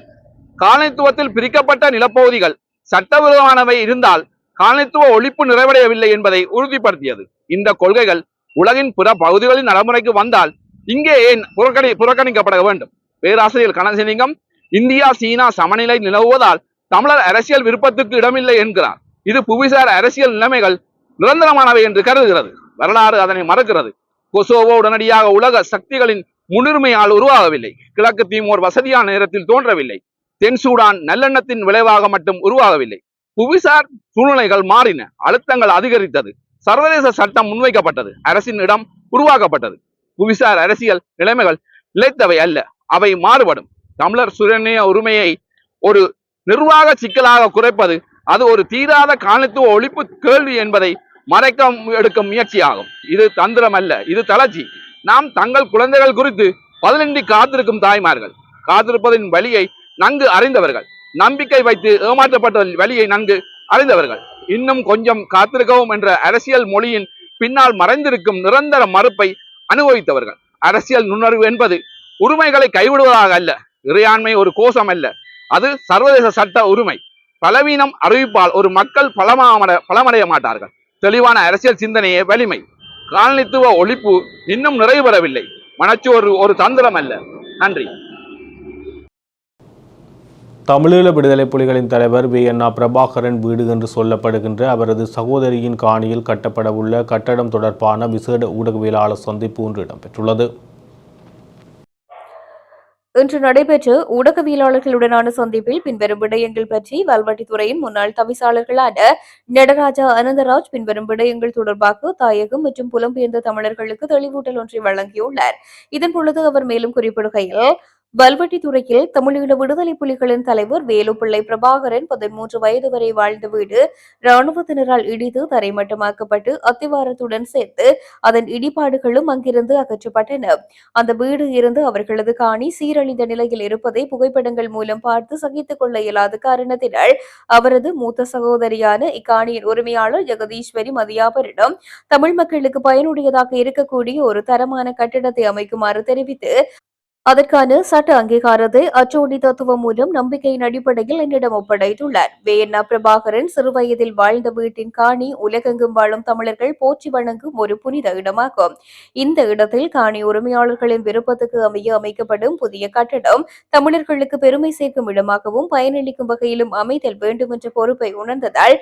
காலனித்துவத்தில் பிரிக்கப்பட்ட நிலப்பகுதிகள் சட்டவிரோதமானவை இருந்தால் காலனித்துவ ஒழிப்பு நிறைவடையவில்லை என்பதை உறுதிப்படுத்தியது. இந்த கொள்கைகள் உலகின் பிற பகுதிகளின் நடைமுறைக்கு வந்தால் இங்கே ஏன் புறக்கணிக்கப்பட வேண்டும்? பேராசிரியர் கணேசலிங்கம் இந்தியா சீனா சமநிலை நிலவுவதால் தமிழர் அரசியல் விருப்பத்துக்கு இடமில்லை என்கிறார். இது புவிசார் அரசியல் நிலைமைகள் நிரந்தரமானவை என்று கருதுகிறது. வரலாறு அதனை மறுக்கிறது. கொசோவோ உடனடியாக உலக சக்திகளின் முன்னுரிமையால் உருவாகவில்லை. கிழக்கு தீமோர் வசதியான நேரத்தில் தோன்றவில்லை. தென் சூடான் நல்லெண்ணத்தின் விளைவாக மட்டும் உருவாகவில்லை. புவிசார் சூழ்நிலைகள் மாறின, அழுத்தங்கள் அதிகரித்தது, சர்வதேச சட்டம் முன்வைக்கப்பட்டது, அரசின் இடம் உருவாக்கப்பட்டது. புவிசார் அரசியல் நிலைமைகள் நிலைத்தவை அல்ல, அவை மாறுபடும். தமிழர் சுயநிர்ணய உரிமையை ஒரு நிர்வாக சிக்கலாக குறைப்பது அது ஒரு தீராத காலனித்துவ ஒழிப்பு கேள்வி என்பதை மறைக்க எடுக்கும் முயற்சியாகும். இது தந்திரம் அல்ல, இது தளர்ச்சி. நாம் தங்கள் குழந்தைகள் குறித்து பதிலின்றி காத்திருக்கும் தாய்மார்கள், காத்திருப்பதின் வழியை நன்கு அறிந்தவர்கள், நம்பிக்கை வைத்து ஏமாற்றப்பட்ட வழியை நன்கு அறிந்தவர்கள், இன்னும் கொஞ்சம் காத்திருக்கவும் என்ற அரசியல் மொழியின் பின்னால் மறைந்திருக்கும் நிரந்தர மறுப்பை அனுபவித்தவர்கள். அரசியல் நுண்ணறிவு என்பது உரிமைகளை கைவிடுவதாக அல்ல, இறையாண்மை ஒரு கோஷம் அல்ல, அது சர்வதேச சட்ட உரிமை. பலவீனம் அறிவிப்பால் ஒரு மக்கள் பலமடைய மாட்டார்கள். தெளிவான அரசியல் சிந்தனையே வலிமை. காலனித்துவ ஒழிப்பு இன்னும் நிறைவு பெறவில்லை. மனச்சோறு ஒரு தந்திரம் அல்ல. நன்றி. தமிழீழ விடுதலை புலிகளின் தலைவர் வி.என்.ஆ. பிரபாகரன் வீடு என்று சொல்லப்படுகின்ற அவரது சகோதரியின் காணியில் கட்டப்படவுள்ள கட்டடம் தொடர்பான விசேட ஊடகவியலாளர் சந்திப்பு ஒன்று இடம்பெற்றுள்ளது. இன்று நடைபெற்ற ஊடகவியலாளர்களுடனான சந்திப்பில் பின்வரும் விடயங்கள் பற்றி வல்வெட்டித்துறையின் முன்னாள் தவிசாளர்களான நடராஜா அனந்தராஜ் பின்வரும் விடயங்கள் தொடர்பாக தாயகம் மற்றும் புலம்பெயர்ந்த தமிழர்களுக்கு தெளிவூட்டல் ஒன்றை வழங்கியுள்ளார். இதன் பொழுது அவர் மேலும் குறிப்பிடுகையில், வல்வெட்டித்துறையில் தமிழீழ விடுதலை புலிகளின் தலைவர் வேலுப்பிள்ளை பிரபாகரன் 13 வயது வரை வாழ்ந்த வீடு ராணுவத்தினரால் இடித்து தரைமட்டமாக்கப்பட்டு அத்திவாரத்துடன் சேர்த்து அதன் இடிபாடுகளும் அங்கிருந்து அகற்றப்பட்டன. அந்த வீடு இருந்து அவர்களது காணி சீரழிந்த நிலையில் இருப்பதை புகைப்படங்கள் மூலம் பார்த்து சகித்துக் கொள்ள இயலாத காரணத்தினால் அவரது மூத்த சகோதரியான இக்காணியின் உரிமையாளர் ஜெகதீஸ்வரி மதியாபரிடம் தமிழ் மக்களுக்கு பயனுடையதாக இருக்கக்கூடிய ஒரு தரமான கட்டிடத்தை அமைக்குமாறு தெரிவித்து அதற்கான சட்ட அங்கீகாரத்தை அச்சோடி தத்துவம் மூலம் நம்பிக்கையின் அடிப்படையில் என்னிடம் ஒப்படைத்துள்ளார். வேயண்ணா பிரபாகரன் சிறுவயதில் வாழ்ந்த வீட்டின் காணி உலகெங்கும் வாழும் தமிழர்கள் போற்றி வணங்கும் ஒரு புனித இடமாகும். இந்த இடத்தில் காணி உரிமையாளர்களின் விருப்பத்துக்கு அமைய அமைக்கப்படும் புதிய கட்டடம் தமிழர்களுக்கு பெருமை சேர்க்கும் இடமாகவும் பயனளிக்கும் வகையிலும் அமைதல் வேண்டும் என்ற பொறுப்பை உணர்ந்ததால்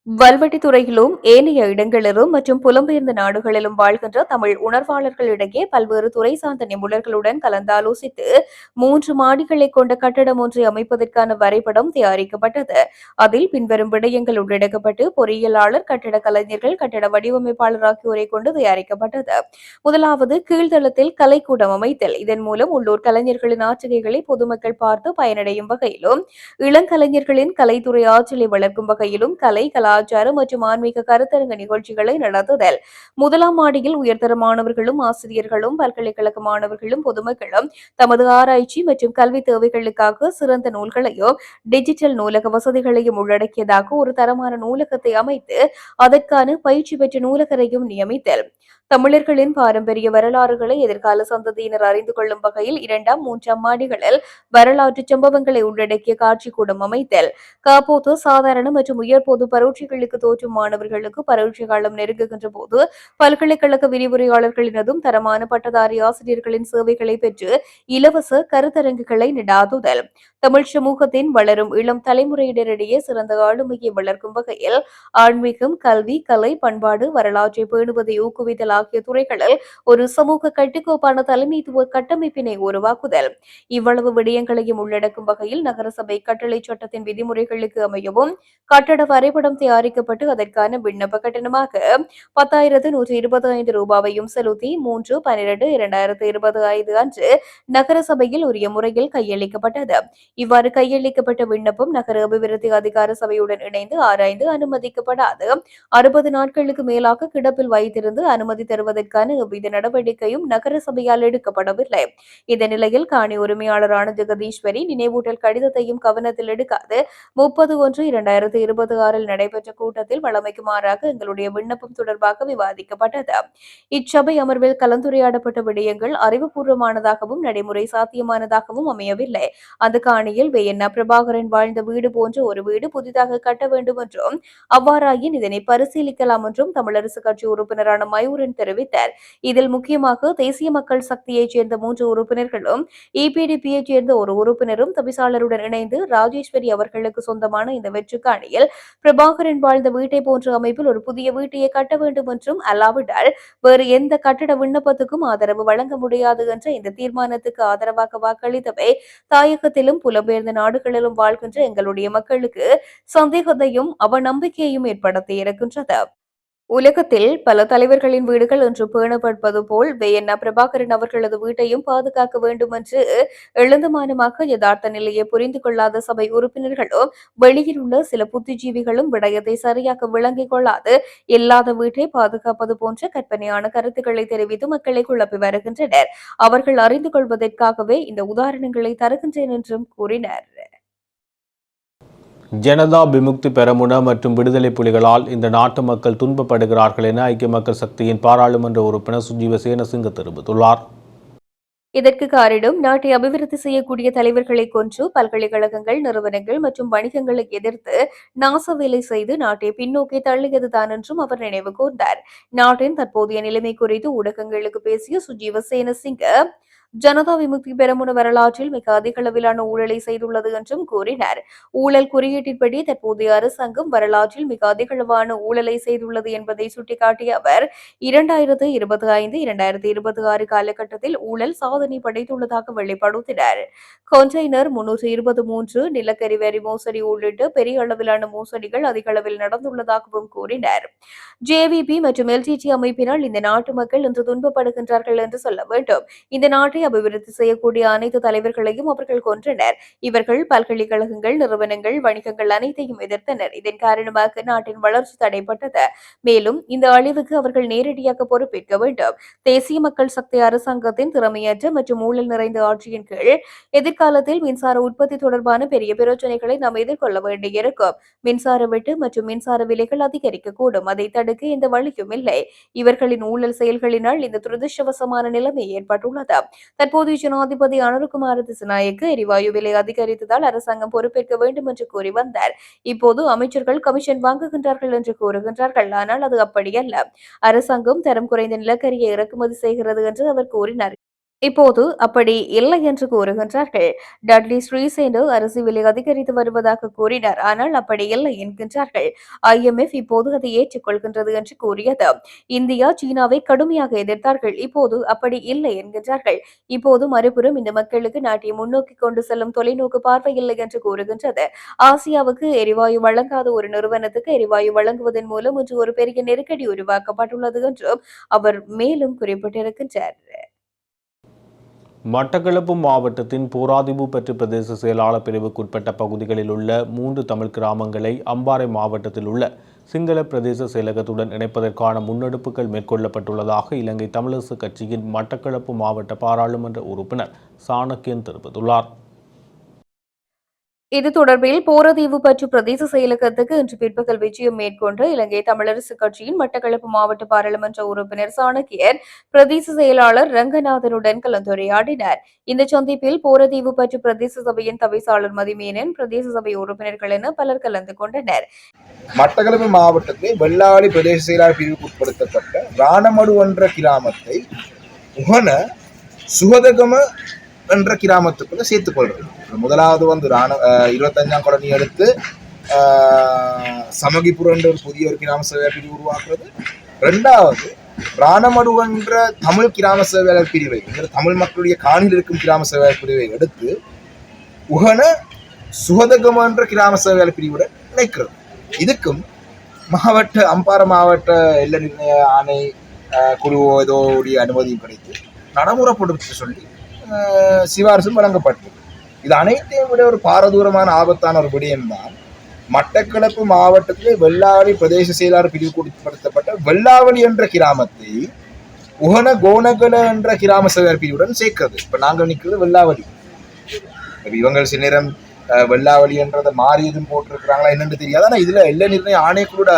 வல்வெட்டித்துறையிலும் ஏனைய இடங்களிலும் மற்றும் புலம்பெயர்ந்த நாடுகளிலும் வாழ்கின்ற தமிழ் உணர்வாளர்களிடையே பல்வேறு துறை சார்ந்த நிபுணர்களுடன் கலந்தாலோசித்து 3 மாடிகளை கொண்ட கட்டடம் ஒன்றை அமைப்பதற்கான வரைபடம் தயாரிக்கப்பட்டது. அதில் பின்வரும் விடயங்கள் உள்ளடக்கப்பட்டு பொறியியலாளர், கட்டட கலைஞர்கள், கட்டட வடிவமைப்பாளர் ஆகியோரை கொண்டு தயாரிக்கப்பட்டது. முதலாவது கீழ்தளத்தில் கலைக்கூடம் அமைத்தல். இதன் மூலம் உள்ளூர் கலைஞர்களின் ஆற்றுகைகளை பொதுமக்கள் பார்த்து பயனடையும் வகையிலும் இளங்கலைஞர்களின் கலைத்துறை ஆற்றலை வளர்க்கும் வகையிலும் கலை கலாச்சாரம் மற்றும் ஆன்மீக கருத்தரங்க நிகழ்ச்சிகளை நடத்துதல். முதலாம் மாடியில் உயர்தர மாணவர்களும் ஆசிரியர்களும் பல்கலைக்கழக மாணவர்களும் பொதுமக்களும் தமது ஆராய்ச்சி மற்றும் கல்வி தேவைகளுக்காக சிறந்த நூல்களையும் டிஜிட்டல் நூலக வசதிகளையும் உள்ளடக்கியதாக ஒரு தரமான நூலகத்தை அமைத்து அதற்கான பயிற்சி பெற்ற நூலகரையும் நியமித்தல். தமிழர்களின் பாரம்பரிய வரலாறுகளை எதிர்கால சந்ததியினர் அறிந்து கொள்ளும் வகையில் 2ஆம் 3ஆம் மாடிகளில் வரலாற்று சம்பவங்களை உள்ளடக்கிய காட்சிக்கூடம் அமைத்தல். காப்போது சாதாரண மற்றும் உயர் பொது பரீட்சைகளுக்கு தோற்றும் மாணவர்களுக்கு பரீட்சை காலம் நெருங்குகின்ற போது பல்கலைக்கழக விரிவுரையாளர்களினதும் தரமான பட்டதாரி ஆசிரியர்களின் சேவைகளை பெற்று இலவச கருத்தரங்குகளை நடாத்துதல். தமிழ் சமூகத்தின் வளரும் இளம் தலைமுறையினரிடையே சிறந்த ஆளுமையை வளர்க்கும் வகையில் ஆன்மீகம், கல்வி, கலை, பண்பாடு, வரலாற்றை பேணுவதை ஊக்குவித்தல் ஆகிய துறைகளில் ஒரு சமூக கட்டுக்கோப்பான தலைமைத்துவ கட்டமைப்பினை உருவாக்குதல். இவ்வளவு விடயங்களையும் உள்ளடக்கும் வகையில் நகரசபை கட்டளை சட்டத்தின் விதிமுறைகளுக்கு அமையவும் கட்டட வரைபடம் தயாரிக்கப்பட்டு அதற்கான விண்ணப்ப கட்டணமாக 10,125 ரூபாவையும் செலுத்தி 3/12/2025 அன்று நகரசபையில் உரிய முறையில் கையளிக்கப்பட்டது. இவ்வாறு கையளிக்கப்பட்ட விண்ணப்பம் நகர அபிவிருத்தி அதிகார சபையுடன் இணைந்து ஆராய்ந்து அனுமதிக்கப்படாது 60 நாட்களுக்கு மேலாக கிடப்பில் வைத்திருந்து அனுமதி தருவதற்கான எவ்வித நடவடிக்கையும் நகரசபையால் எடுக்கப்படவில்லை. இந்த நிலையில் காணி உரிமையாளரான ஜெகதீஸ்வரி நினைவூட்டல் கடிதத்தையும் கவனத்தில் எடுக்காது 30/1/2026 நடைபெற்ற கூட்டத்தில் வழமைக்கு மாறாக எங்களுடைய விண்ணப்பம் தொடர்பாக விவாதிக்கப்பட்டது. இச்சபை அமர்வில் கலந்துரையாடப்பட்ட விடயங்கள் அறிவுபூர்வமானதாகவும் நடைமுறை சாத்தியமானதாகவும் அமையவில்லை. அந்த காணியில் வேயண்ணா பிரபாகரன் வாழ்ந்த வீடு போன்ற ஒரு வீடு புதிதாக கட்ட வேண்டும் என்றும் அவ்வாறாயின் இதனை பரிசீலிக்கலாம் என்றும் தமிழரசு கட்சி உறுப்பினரான மயூரன் தெரிவித்தார். இதில் முக்கியமாக தேசிய மக்கள் சக்தியைச் சேர்ந்த 3 உறுப்பினர்களும் இபிடிபியைச் சேர்ந்த ஒரு உறுப்பினரும் தவிசாளருடன் இணைந்து ராஜேஸ்வரி அவர்களுக்கு சொந்தமான இந்த வெற்று காணியில் பிரபாகரன் வாழ்ந்த வீட்டை போன்ற அமைப்பில் ஒரு புதிய வீட்டையே கட்ட வேண்டும் என்றும் அல்லாவிட்டால் வேறு எந்த கட்டட விண்ணப்பத்துக்கும் ஆதரவு வழங்க முடியாது என்ற இந்த தீர்மானத்துக்கு ஆதரவாக வாக்களித்தவை தாயகத்திலும் புலம்பெயர்ந்த நாடுகளிலும் வாழ்கின்ற எங்களுடைய மக்களுக்கு சந்தேகத்தையும் அவநம்பிக்கையையும் ஏற்படுத்தி இருக்கின்றது. உலகத்தில் பல தலைவர்களின் வீடுகள் இன்று பேணப்படுவது போல் வேயண்ணா பிரபாகரன் அவர்களது வீட்டையும் பாதுகாக்க வேண்டும் என்று எழுந்தமானமாக யதார்த்த நிலையை புரிந்து கொள்ளாத சபை உறுப்பினர்களும் வெளியில் உள்ள சில புத்திஜீவிகளும் விடயத்தை சரியாக விளங்கிக் கொள்ளாது இல்லாத வீட்டை பாதுகாப்பது போன்ற கற்பனையான கருத்துக்களை தெரிவித்து மக்களை குழப்பி வருகின்றனர். அவர்கள் அறிந்து கொள்வதற்காகவே இந்த உதாரணங்களை தருகின்றேன் என்றும் கூறினர். ஜனதா விமுக்தி பெரமுன மற்றும் விடுதலை புலிகளால் இந்த நாட்டு மக்கள் துன்பப்படுகிறார்கள் என ஐக்கிய மக்கள் சக்தியின் பாராளுமன்ற உறுப்பினர் சுஜீவ சேனசிங்க தெரிவித்துள்ளார். இதற்கு காரணம் நாட்டை அபிவிருத்தி செய்யக்கூடிய தலைவர்களை கொன்று பல்கலைக்கழகங்கள், நிறுவனங்கள் மற்றும் வணிகங்களை எதிர்த்து நாச வேலை செய்து நாட்டை பின்னோக்கி தள்ளியதுதான் என்றும் அவர் நினைவு கூர்ந்தார். நாட்டின் தற்போதைய நிலைமை குறித்து ஊடகங்களுக்கு பேசிய சுஜீவ சேனசிங்க ஜனதா விமுக்தி பெரமுன வரலாற்றில் மிக அதிக அளவிலான ஊழலை செய்துள்ளது என்றும் கூறினார். ஊழல் குறியீட்டின்படி தற்போதைய அரசாங்கம் வரலாற்றில் மிக அதிக அளவான ஊழலை செய்துள்ளது என்பதை சுட்டிக்காட்டிய அவர் 2025-2026 காலகட்டத்தில் ஊழல் சாதனை படைத்துள்ளதாக வெளிப்படுத்தினார். கொண்டெய்னர் 323, நிலக்கரி வரி மோசடி உள்ளிட்ட பெரிய அளவிலான மோசடிகள் அதிக அளவில் நடந்துள்ளதாகவும் கூறினார். ஜேவிபி மற்றும் எல்டிடி அமைப்பினால் இந்த நாட்டு மக்கள் இன்று துன்பப்படுகின்றார்கள் என்று சொல்ல வேண்டும். இந்த நாட்டில் நாட்டை அபிவிருத்தி செய்யக்கூடிய அனைத்து தலைவர்களையும் அவர்கள் கொன்றனர். இவர்கள் பல்கலைக்கழகங்கள், நிறுவனங்கள், வணிகங்கள் அனைத்தையும் எதிர்த்தனர். இதன் காரணமாக நாட்டின் வளர்ச்சி தடைப்பட்டது. மேலும் இந்த அழிவுக்கு அவர்கள் நேரடியாக பொறுப்பேற்க வேண்டும். தேசிய மக்கள் சக்தி அரசாங்கத்தின் திறமையற்ற மற்றும் ஊழல் நிறைந்த ஆட்சியின் கீழ் எதிர்காலத்தில் மின்சார உற்பத்தி தொடர்பான பெரிய பிரச்சினைகளை நாம் எதிர்கொள்ள வேண்டியிருக்கும். மின்சார வெட்டு மற்றும் மின்சார விலைகள் அதிகரிக்கக்கூடும். அதை தடுக்க எந்த வழியும் இல்லை. இவர்களின் ஊழல் செயல்களினால் இந்த துரதிருஷ்டவசமான நிலைமை ஏற்பட்டுள்ளது. தற்போது ஜனாதிபதி அனுரகுமார திசாநாயக்க எரிவாயு விலை அதிகரித்ததால் அரசாங்கம் பொறுப்பேற்க வேண்டும் என்று கூறி வந்தார். இப்போது அமைச்சர்கள் கமிஷன் வாங்குகின்றார்கள் என்று கூறுகின்றார்கள். ஆனால் அது அப்படியல்ல. அரசாங்கம் தரம் குறைந்த நிலக்கரியை இறக்குமதி செய்கிறது என்று அவர் கூறினார். இப்போது அப்படி இல்லை என்று கூறுகின்றார்கள். டட்லி ஸ்ரீசேன அரிசி விலை அதிகரித்து வருவதாக கூறினார். ஆனால் அப்படி இல்லை என்கின்றார்கள். IMF இப்போது அதை ஏற்றுக்கொள்கின்றது என்று கூறியது. இந்தியா சீனாவை கடுமையாக எதிர்த்தார்கள். இப்போது அப்படி இல்லை என்கின்றார்கள். இப்போது மறுபுறம் இந்த மக்களுக்கு நாட்டை முன்னோக்கி கொண்டு செல்லும் தொலைநோக்கு பார்வை இல்லை என்று கூறுகின்றது. ஆசியாவுக்கு எரிவாயு வழங்காத ஒரு நிறுவனத்துக்கு எரிவாயு வழங்குவதன் மூலம் இன்று ஒரு பெரிய நெருக்கடி உருவாக்கப்பட்டுள்ளது என்றும் அவர் மேலும் குறிப்பிட்டிருக்கின்றார். மட்டக்களப்பு மாவட்டத்தின் போராதிபு பெற்று பிரதேச செயலாளர் பிரிவுக்குட்பட்ட பகுதிகளில் உள்ள 3 தமிழ் கிராமங்களை அம்பாறை மாவட்டத்தில் உள்ள சிங்கள பிரதேச செயலகத்துடன் இணைப்பதற்கான முன்னெடுப்புகள் மேற்கொள்ளப்பட்டுள்ளதாக இலங்கை தமிழரசு கட்சியின் மட்டக்களப்பு மாவட்ட பாராளுமன்ற உறுப்பினர் சாணக்கியன் தெரிவித்துள்ளார். இது தொடர்பில் போரதீவு பற்று பிரதேச செயலகத்துக்கு இன்று பிற்பகல் விஜயம் மேற்கொண்ட இலங்கை தமிழரசு கட்சியின் மட்டக்களப்பு மாவட்ட பாராளுமன்ற உறுப்பினர் சாணக்கியர் பிரதேச செயலாளர் ரங்கநாதனுடன் கலந்துரையாடினார். இந்த சந்திப்பில் போரதீவு பற்று பிரதேச சபையின் தவிசாளர் மதிமேனன், பிரதேச சபை உறுப்பினர்கள் என பலர் கலந்து கொண்டனர். மட்டக்களப்பு மாவட்டத்தில் வெள்ளாளி பிரதேச செயலாளர் பிரிவுக்கு உட்படுத்தப்பட்ட ராணமடு என்ற கிராமத்தை உகன சுகதகம என்ற கிராமத்துக்குள்ள சேர்த்துக் கொள்றது. முதலாவது 25ஆம் காலனி எடுத்து சமகிபுரம் என்ற ஒரு புதிய ஒரு கிராம சேவை பிரிவு உருவாக்குறது. 2வது ராணமடு என்ற தமிழ் கிராம சேவையாளர் பிரிவை, தமிழ் மக்களுடைய காணியில் இருக்கும் கிராம சேவையாளர் பிரிவை எடுத்து உகன சுகதகம என்ற கிராம சேவையாளர் பிரிவுடன் இணைக்கிறது. இதுக்கும் அம்பார மாவட்ட எல்லை நிர்ணய ஆணை குழுவோ ஏதோ அனுமதியும் கிடைத்து நடைமுறைப்படுத்த சொல்லி சிபாரிசும் வழங்கப்பட்டது. இது அனைத்தையும் விட ஒரு பாரதூரமான ஆபத்தான ஒரு விடயம்தான் மட்டக்களப்பு மாவட்டத்திலே வெள்ளாவளி பிரதேச செயலாளர் பிரிவுக்கு உட்படுத்தப்பட்ட வெள்ளாவளி என்ற கிராமத்தை உகன கோணகல என்ற கிராம சேவையாளர் பிரிவுடன் சேர்க்கிறது. இப்ப நாங்கள் நிற்கிறது வெள்ளாவளி. இவங்க சில நேரம் வெள்ளாவளி என்றதை மாறியதும் போட்டிருக்கிறாங்களா என்னன்னு தெரியாது. ஆனா இதுல எல்லை நிர்ணய ஆணைக்குழுட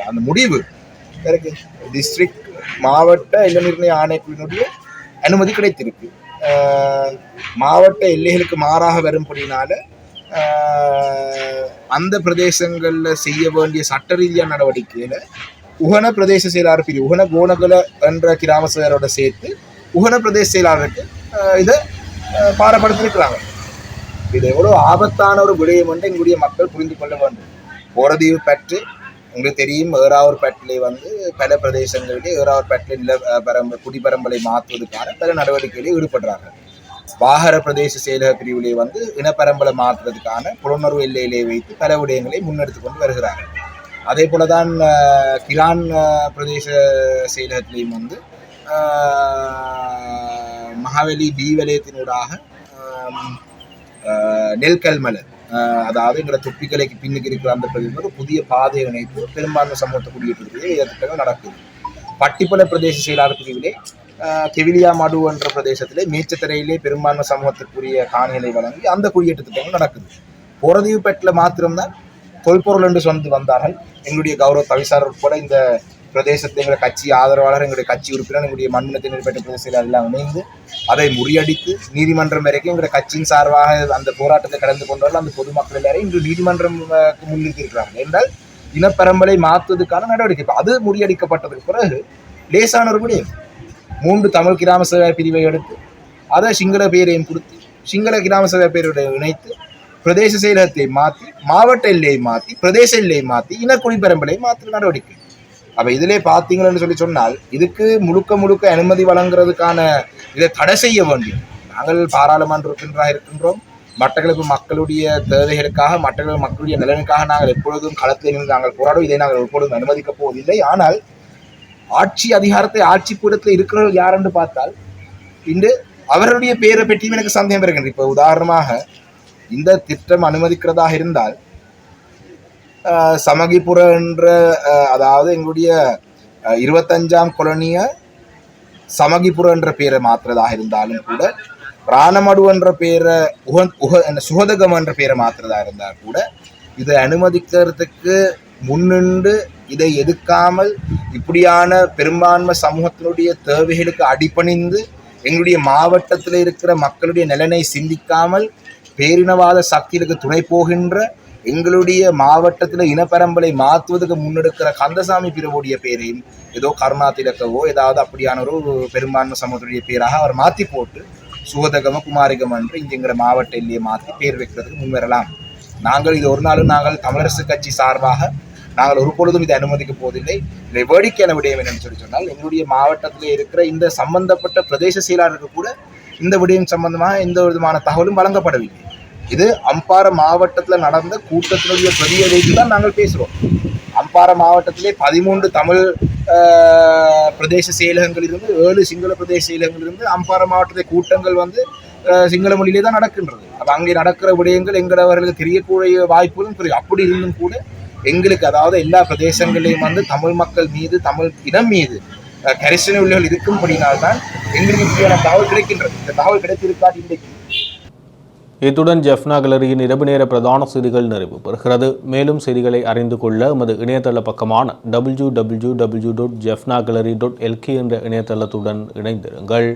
அந்த முடிவு டிஸ்ட்ரிக்ட் மாவட்ட எல்லை நிர்ணய ஆணைக்குழுவினுடைய அனுமதி கிடைத்திருக்கு. மாவட்ட எல்லைகளுக்கு மாறாக வரும்படினால அந்த பிரதேசங்கள்ல செய்ய வேண்டிய சட்ட ரீதியான நடவடிக்கையில உகன பிரதேச செயலாளர் பிரிவு உகன கோணகல என்ற கிராம செயலரோட சேர்த்து உகன பிரதேச செயலாளருக்கு இதை பாரப்படுத்திருக்கிறாங்க. இது எவ்வளவு ஆபத்தான ஒரு விடயம் என்று எங்களுடைய மக்கள் புரிந்து கொள்ள வேண்டும். போரதீவு பற்று உங்களுக்கு தெரியும், ஏறாவூர் பேட்டிலே பல பிரதேசங்களிலே ஏறாவூர் பேட்டிலே குடிபரம்பலை மாற்றுவதற்கான பல நடவடிக்கைகளில் ஈடுபடுறாங்க. வாகர பிரதேச செயலக பிரிவிலே இனப்பரம்பலை மாற்றுவதற்கான புலனுணர்வு எல்லையிலே வைத்து பல விடயங்களை முன்னெடுத்து கொண்டு வருகிறார்கள். அதே போலதான் கிரான் பிரதேச செயலகத்திலேயும் மகாவலி பி வலயத்தினூடாக நெல்கல்மலை, அதாவது எங்களோட தொப்பிக்கலைக்கு பின்னுக்கு இருக்கிற அந்த பகுதியில் ஒரு புதிய பாதையை இணைத்து பெரும்பான்மை சமூகத்தை குடியேற்றக்கூடிய திட்டங்கள் நடக்குது. பட்டிப்பள பிரதேச செயலாளர் பிரிவிலே கெவிலியா மடு என்ற பிரதேசத்திலே மேச்சத்தரையிலே பெரும்பான்மை சமூகத்திற்குரிய காணிகளை வழங்கி அந்த குடியேற்ற திட்டங்கள் நடக்குது. போரதீவு பேட்டில் மாத்திரம்தான் தொல்பொருள் என்று சொன்னது வந்தார்கள். எங்களுடைய கௌரவ தவிசாளர் உட்பட இந்த பிரதேசத்தை எங்களுடைய கட்சி ஆதரவாளர், எங்களுடைய கட்சி உறுப்பினர், எங்களுடைய மண்ணினத்தை நிறைவேற்ற பிரதேசத்தில் எல்லாம் இணைந்து அதை முறியடித்து நீதிமன்றம் வரைக்கும் எங்களுடைய கட்சியின் சார்பாக அந்த போராட்டத்தை கடந்து கொண்டால் அந்த பொதுமக்கள் எல்லாரும் இன்று நீதிமன்றம் முன்னிறுத்தி இருக்கிறார்கள். என்றால் இனப்பரம்பலை மாற்றுவதற்கான நடவடிக்கை அது முறியடிக்கப்பட்டதுக்கு பிறகு லேசான ஒரு விடயம் 3 தமிழ் கிராம சேவை பிரிவை எடுத்து அதை சிங்கள பேரையும் கொடுத்து சிங்கள கிராம சேவை பேரோட இணைத்து பிரதேச செயலகத்தை மாற்றி மாவட்ட எல்லையை மாற்றி பிரதேச எல்லையை மாற்றி இனக்குடிப்பரம்பலை மாற்ற நடவடிக்கை. அப்ப இதிலே பார்த்தீங்கன்னு சொன்னால் இதுக்கு முழுக்க அனுமதி வழங்குறதுக்கான இதை தடை செய்ய வேண்டும். நாங்கள் பாராளுமன்ற உறுப்பினராக இருக்கின்றோம். மட்டக்களப்பு மக்களுடைய தேவைகளுக்காக மட்டக்களப்பு மக்களுடைய நலனுக்காக நாங்கள் எப்பொழுதும் களத்தில் நின்று நாங்கள் போராடும். இதை நாங்கள் எப்பொழுதும் அனுமதிக்கப் போவதில்லை. ஆனால் ஆட்சி அதிகாரத்தை ஆட்சி பீடத்தில் இருக்கிறவர்கள் யார் என்று பார்த்தால் இன்று அவர்களுடைய பேரை பற்றியும் எனக்கு சந்தேகம் இருக்கின்றது. இப்போ உதாரணமாக இந்த திட்டம் அனுமதிக்கிறதாக இருந்தால் சமகிபுர என்ற அதாவது எங்களுடைய 25ஆம் கொலனிய சமகிபுர என்ற பேரை மாற்றுறதாக இருந்தாலும் கூட, ராணமடு என்ற பேரை சுகதகம் என்ற பேரை மாற்றுறதா இருந்தால் கூட, இதை அனுமதிக்கிறதுக்கு முன்னின்று இதை எதிர்க்காமல் இப்படியான பெரும்பான்மை சமூகத்தினுடைய தேவைகளுக்கு அடிபணிந்து எங்களுடைய மாவட்டத்தில் இருக்கிற மக்களுடைய நலனை சிந்திக்காமல் பேரினவாத சக்திகளுக்கு துணை போகின்ற எங்களுடைய மாவட்டத்தில் இனப்பரம்பலை மாற்றுவதற்கு முன்னெடுக்கிற கந்தசாமி பிரிவுடைய பேரையும் ஏதோ கருணா திலக்கவோ ஏதாவது அப்படியான ஒரு பெரும்பான்மை சமூகத்துடைய பேராக அவர் மாற்றி போட்டு சுகதகம குமாரிகம் என்று இங்கிற மாவட்ட எல்லையை மாற்றி பேர் வைக்கிறதுக்கு முன்வரலாம். நாங்கள் இது ஒரு நாளும் நாங்கள் தமிழரசு கட்சி சார்பாக நாங்கள் ஒரு பொழுதும் இதை அனுமதிக்க போவதில்லை. இதை வேடிக்கையான விடயம் என்னன்னு சொன்னால், எங்களுடைய மாவட்டத்தில் இருக்கிற இந்த சம்பந்தப்பட்ட பிரதேச செயலாளருக்கு கூட இந்த விடயம் சம்பந்தமாக எந்த விதமான தகவலும் வழங்கப்படவில்லை. இது அம்பார மாவட்டத்தில் நடந்த கூட்டத்தினுடைய பிரதியை வைத்து தான் நாங்கள் பேசுகிறோம். அம்பார மாவட்டத்திலே 13 தமிழ் பிரதேச செயலகங்களிலிருந்து 7 சிங்கள பிரதேச செயலகங்களிலிருந்து அம்பார மாவட்டத்தில் கூட்டங்கள் வந்து சிங்கள மொழியிலே தான் நடக்கின்றது. அப்போ அங்கே நடக்கிற விடயங்கள் எங்களவர்களுக்கு தெரியக்கூடிய வாய்ப்புகளும் புரியும். அப்படி இருந்தும் கூட எங்களுக்கு, அதாவது எல்லா பிரதேசங்களிலையும் வந்து தமிழ் மக்கள் மீது, தமிழ் இனம் மீது கரிசனை உள்ளவர்கள் இருக்கும்படினால்தான் எங்களுக்கு இப்படியான தகவல் கிடைக்கின்றது. இந்த தகவல் கிடைத்திருக்காது இன்றைக்கு. இத்துடன் ஜெஃப்னா கேலரியின் இரவு நேர பிரதான செய்திகள் நிறைவு பெறுகிறது. மேலும் செய்திகளை அறிந்து கொள்ள எமது இணையதள பக்கமான www.jeffnagallery.lk என்ற இணையதளத்துடன் இணைந்திருங்கள்.